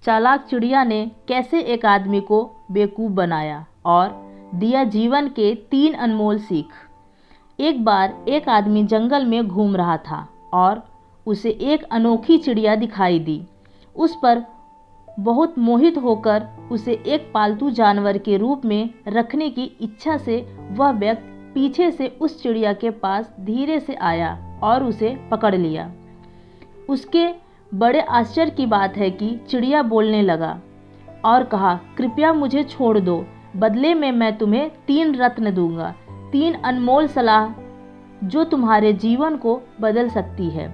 चालाक चिड़िया ने कैसे एक आदमी को बेवकूफ़ बनाया और दिया जीवन के 3 अनमोल सीख। एक बार एक आदमी जंगल में घूम रहा था और उसे एक अनोखी चिड़िया दिखाई दी। उस पर बहुत मोहित होकर उसे एक पालतू जानवर के रूप में रखने की इच्छा से वह व्यक्ति पीछे से उस चिड़िया के पास धीरे से आया और उसे पकड़ लिया। उसके बड़े आश्चर्य की बात है कि चिड़िया बोलने लगा और कहा, कृपया मुझे छोड़ दो, बदले में मैं तुम्हें 3 रत्न दूंगा, 3 अनमोल सलाह जो तुम्हारे जीवन को बदल सकती है।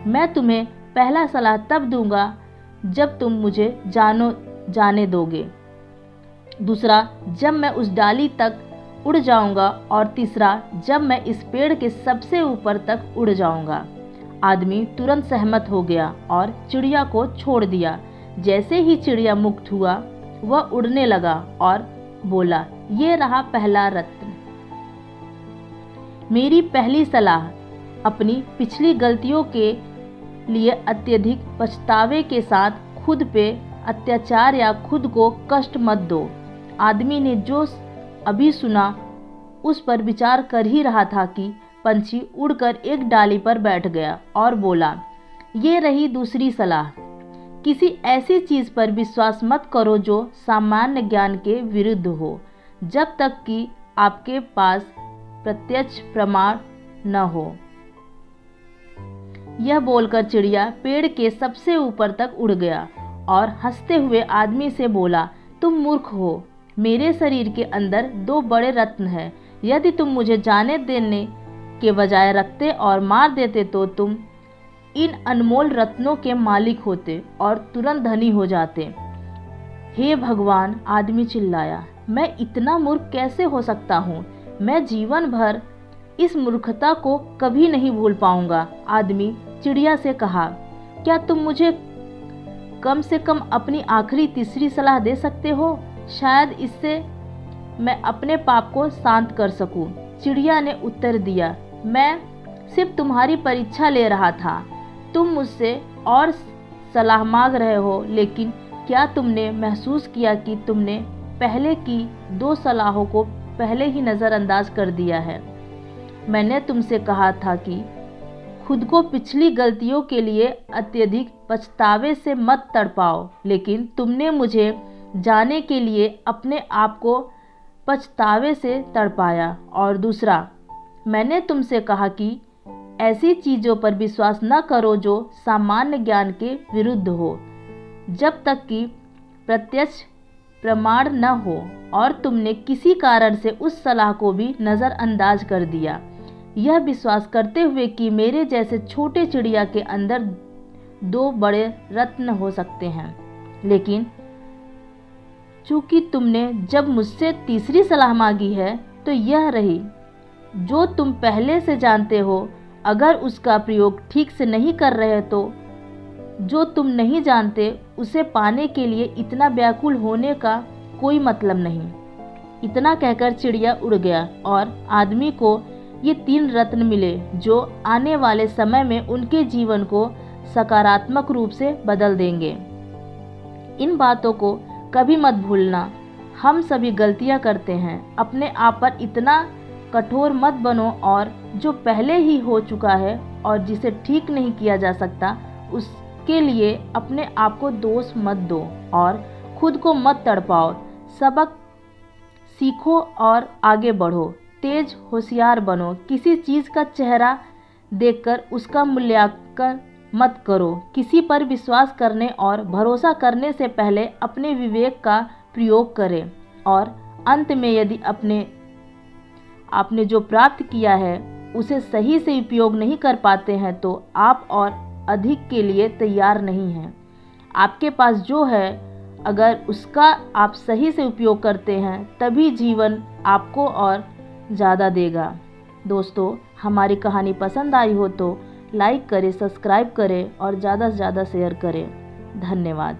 मैं तुम्हें पहला सलाह तब दूंगा जब तुम मुझे जाने दोगे, दूसरा जब मैं उस डाली तक उड़ जाऊंगा और तीसरा जब मैं इस पेड़ के सबसे ऊपर तक उड़ जाऊंगा। आदमी तुरंत सहमत हो गया और चिड़िया को छोड़ दिया। जैसे ही चिड़िया मुक्त हुआ वह उड़ने लगा और बोला, ये रहा पहला रत्न। मेरी पहली सलाह, अपनी पिछली गलतियों के लिए अत्यधिक पछतावे के साथ खुद पे अत्याचार या खुद को कष्ट मत दो। आदमी ने जो अभी सुना उस पर विचार कर ही रहा था कि पंछी उड़कर एक डाली पर बैठ गया और बोला, ये रही दूसरी सलाह, किसी ऐसी चीज़ पर विश्वास मत करो जो सामान्य ज्ञान के विरुद्ध हो, जब तक कि आपके पास प्रत्यक्ष प्रमाण न हो। यह बोलकर चिड़िया पेड़ के सबसे ऊपर तक उड़ गया और हंसते हुए आदमी से बोला, तुम मूर्ख हो, मेरे शरीर के अंदर 2 बड़े रत्न हैं। यदि तुम मुझे जाने देने के बजाय रखते और मार देते तो तुम इन अनमोल रत्नों के मालिक होते और तुरंत धनी हो जाते। हे भगवान, आदमी चिल्लाया, मैं इतना मूर्ख कैसे हो सकता हूँ? मैं जीवन भर इस मूर्खता को कभी नहीं भूल पाऊंगा। आदमी चिड़िया से कहा, क्या तुम मुझे कम से कम अपनी आखिरी तीसरी सलाह दे सकते हो? शायद इससे मैं अपने पाप को शांत कर सकूं। चिड़िया ने उत्तर दिया, मैं सिर्फ तुम्हारी परीक्षा ले रहा था। तुम मुझसे और सलाह मांग रहे हो, लेकिन क्या तुमने महसूस किया कि तुमने पहले की 2 सलाहों को पहले ही नज़रअंदाज कर दिया है? मैंने तुमसे कहा था कि खुद को पिछली गलतियों के लिए अत्यधिक पछतावे से मत तड़पाओ, लेकिन तुमने मुझे जाने के लिए अपने आप को पछतावे से तड़पाया। और दूसरा, मैंने तुमसे कहा कि ऐसी चीज़ों पर विश्वास न करो जो सामान्य ज्ञान के विरुद्ध हो, जब तक कि प्रत्यक्ष प्रमाण न हो, और तुमने किसी कारण से उस सलाह को भी नज़रअंदाज कर दिया, यह विश्वास करते हुए कि मेरे जैसे छोटे चिड़िया के अंदर 2 बड़े रत्न हो सकते हैं। लेकिन चूंकि तुमने जब मुझसे तीसरी सलाह मांगी है तो यह रही, जो तुम पहले से जानते हो, अगर उसका प्रयोग ठीक से नहीं कर रहे तो जो तुम नहीं जानते उसे पाने के लिए इतना व्याकुल होने का कोई मतलब नहीं। इतना कहकर चिड़िया उड़ गया और आदमी को ये 3 रत्न मिले जो आने वाले समय में उनके जीवन को सकारात्मक रूप से बदल देंगे। इन बातों को कभी मत भूलना। हम सभी गलतियां करते हैं। अपने आप पर इतना कठोर मत बनो और जो पहले ही हो चुका है और जिसे ठीक नहीं किया जा सकता उसके लिए अपने आप को दोष मत दो और खुद को मत तड़पाओ। सबक सीखो और आगे बढ़ो। तेज होशियार बनो। किसी चीज़ का चेहरा देखकर उसका मूल्यांकन मत करो। किसी पर विश्वास करने और भरोसा करने से पहले अपने विवेक का प्रयोग करें। और अंत में यदि आपने जो प्राप्त किया है उसे सही से उपयोग नहीं कर पाते हैं तो आप और अधिक के लिए तैयार नहीं हैं। आपके पास जो है अगर उसका आप सही से उपयोग करते हैं तभी जीवन आपको और ज़्यादा देगा। दोस्तों, हमारी कहानी पसंद आई हो तो लाइक करें, सब्सक्राइब करें और ज़्यादा से ज़्यादा शेयर करें। धन्यवाद।